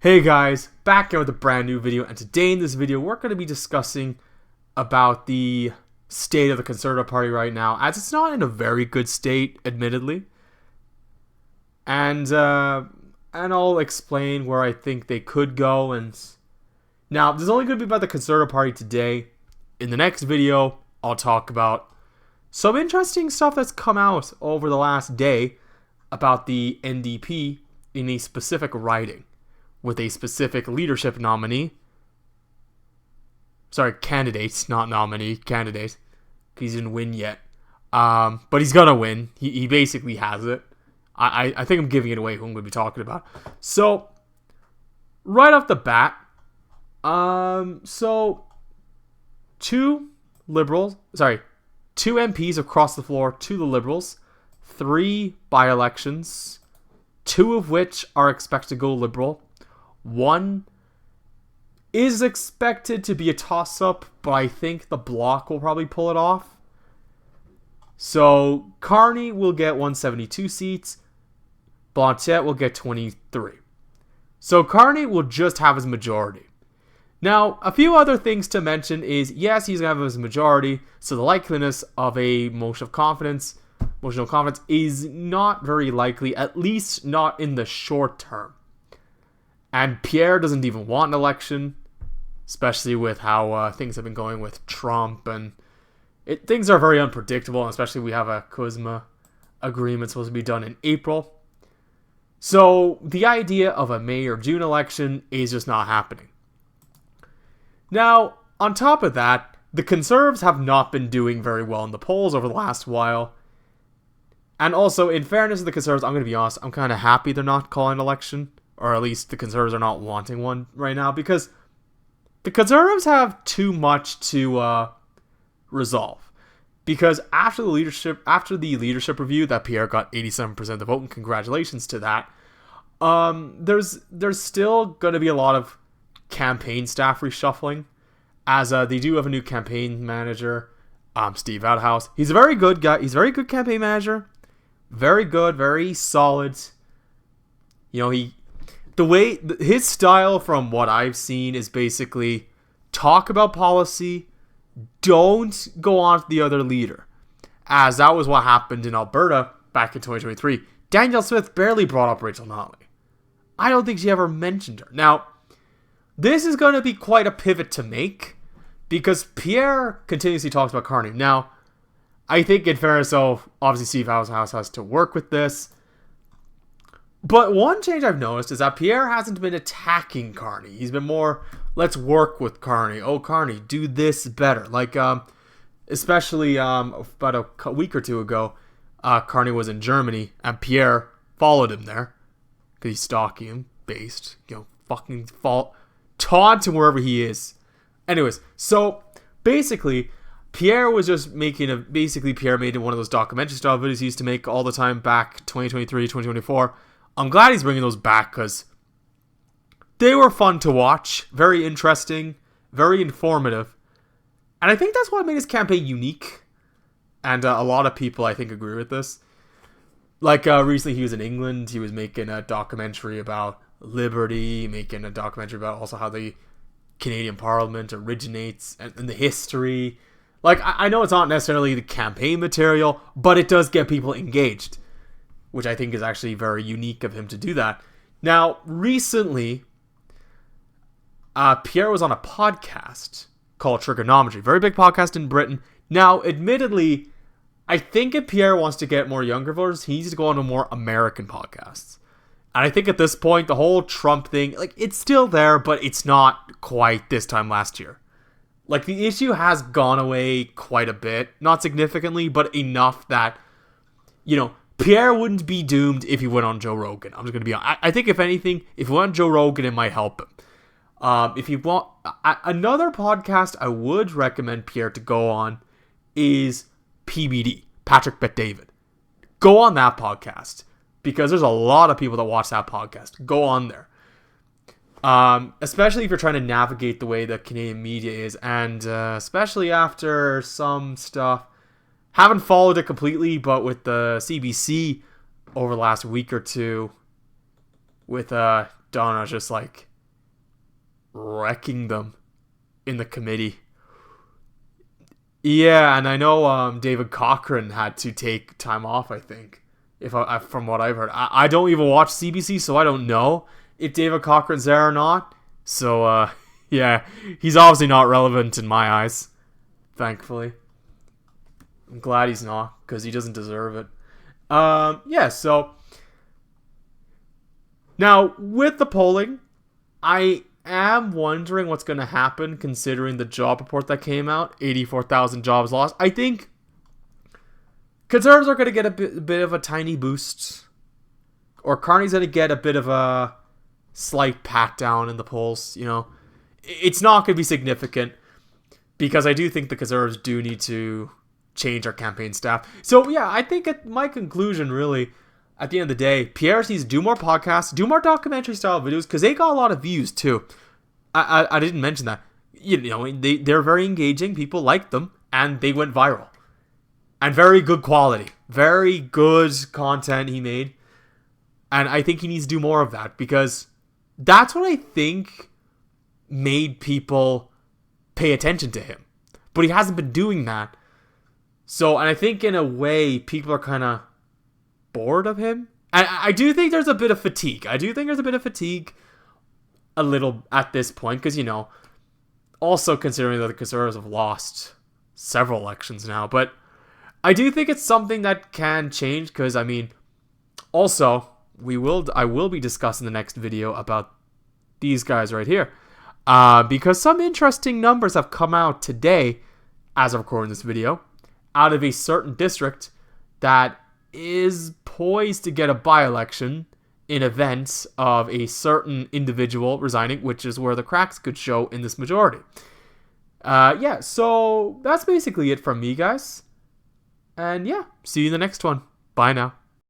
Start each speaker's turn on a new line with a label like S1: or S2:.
S1: Hey guys, back here with a brand new video, and today in this video we're going to be discussing about the state of the Conservative Party right now, as it's not in a very good state, admittedly. And I'll explain where I think they could go. And now, this is only going to be about the Conservative Party today. In the next video, I'll talk about some interesting stuff that's come out over the last day about the NDP in a specific riding, with a specific leadership nominee. Sorry, candidate, not nominee, candidate. He didn't win yet. But he's gonna win. He basically has it. I think I'm giving it away who I'm going to be talking about. So, right off the bat, two MPs across the floor to the Liberals, 3 by-elections, 2 of which are expected to go Liberal. 1 is expected to be a toss-up, but I think the Bloc will probably pull it off. So, Carney will get 172 seats. Blanchet will get 23. So, Carney will just have his majority. Now, a few other things to mention is, yes, he's going to have his majority, so the likeliness of a motion of confidence is not very likely, at least not in the short term. And Pierre doesn't even want an election, especially with how things have been going with Trump, and things are very unpredictable, especially we have a CUSMA agreement supposed to be done in April. So the idea of a May or June election is just not happening. Now, on top of that, the Conservatives have not been doing very well in the polls over the last while. And also, in fairness to the Conservatives, I'm going to be honest, I'm kind of happy they're not calling an election. Or at least the Conservatives are not wanting one right now, because the Conservatives have too much to resolve. Because after the leadership review that Pierre got 87% of the vote, and congratulations to that, there's still going to be a lot of campaign staff reshuffling, as they do have a new campaign manager, Steve Outhouse. He's a very good guy. He's a very good campaign manager. Very good, very solid. You know, his style, from what I've seen, is basically talk about policy, don't go on to the other leader. As that was what happened in Alberta back in 2023. Danielle Smith barely brought up Rachel Notley. I don't think she ever mentioned her. Now, this is going to be quite a pivot to make, because Pierre continuously talks about Carney. Now, I think in fairness, so obviously Steve House has to work with this. But one change I've noticed is that Pierre hasn't been attacking Carney. He's been more, let's work with Carney. Oh, Carney, do this better. Like, especially about a week or two ago, Carney was in Germany, and Pierre followed him there, because he's stalking him, fucking taunt him wherever he is. Anyways, so basically, Pierre was just Pierre made one of those documentary style videos he used to make all the time back 2023, 2024. I'm glad he's bringing those back, because they were fun to watch, very interesting, very informative, and I think that's what made his campaign unique, and a lot of people, I think, agree with this. Like, recently he was in England, he was making a documentary about liberty, making a documentary about also how the Canadian Parliament originates, and the history. Like, I know it's not necessarily the campaign material, but it does get people engaged, which I think is actually very unique of him to do that. Now, recently, Pierre was on a podcast called Trigonometry. Very big podcast in Britain. Now, admittedly, I think if Pierre wants to get more younger voters, he needs to go on to more American podcasts. And I think at this point, the whole Trump thing, like, it's still there, but it's not quite this time last year. Like, the issue has gone away quite a bit. Not significantly, but enough that, Pierre wouldn't be doomed if he went on Joe Rogan. I'm just going to be honest. I think, if anything, if he went on Joe Rogan, it might help him. If you want... another podcast I would recommend Pierre to go on is PBD, Patrick Bet-David. Go on that podcast, because there's a lot of people that watch that podcast. Go on there. Especially if you're trying to navigate the way the Canadian media is, and especially after some stuff. Haven't followed it completely, but with the CBC over the last week or two, with Donna just like wrecking them in the committee. Yeah, and I know David Cochran had to take time off, I think, from what I've heard. I don't even watch CBC, so I don't know if David Cochran's there or not. So, yeah, he's obviously not relevant in my eyes, thankfully. I'm glad he's not, because he doesn't deserve it. Yeah, so now with the polling, I am wondering what's going to happen considering the job report that came out. 84,000 jobs lost. I think Conservatives are going to get a bit of a tiny boost. Or Carney's going to get a bit of a slight pat down in the polls. You know, it's not going to be significant because I do think the Conservatives do need to change our campaign staff. So yeah, I think my conclusion really, at the end of the day, Pierre needs to do more podcasts, do more documentary style videos, because they got a lot of views too. I didn't mention that. You know, they're very engaging. People like them, and they went viral. And very good quality. Very good content he made. And I think he needs to do more of that, because that's what I think made people pay attention to him. But he hasn't been doing that. So, and I think in a way, people are kind of bored of him. And I do think there's a bit of fatigue. A little at this point, because, you know, also considering that the Conservatives have lost several elections now. But I do think it's something that can change, because, I mean, also, I will be discussing the next video about these guys right here. Because some interesting numbers have come out today, as of recording this video, out of a certain district that is poised to get a by-election in event of a certain individual resigning, which is where the cracks could show in this majority. Yeah, so that's basically it from me, guys. And yeah, see you in the next one. Bye now.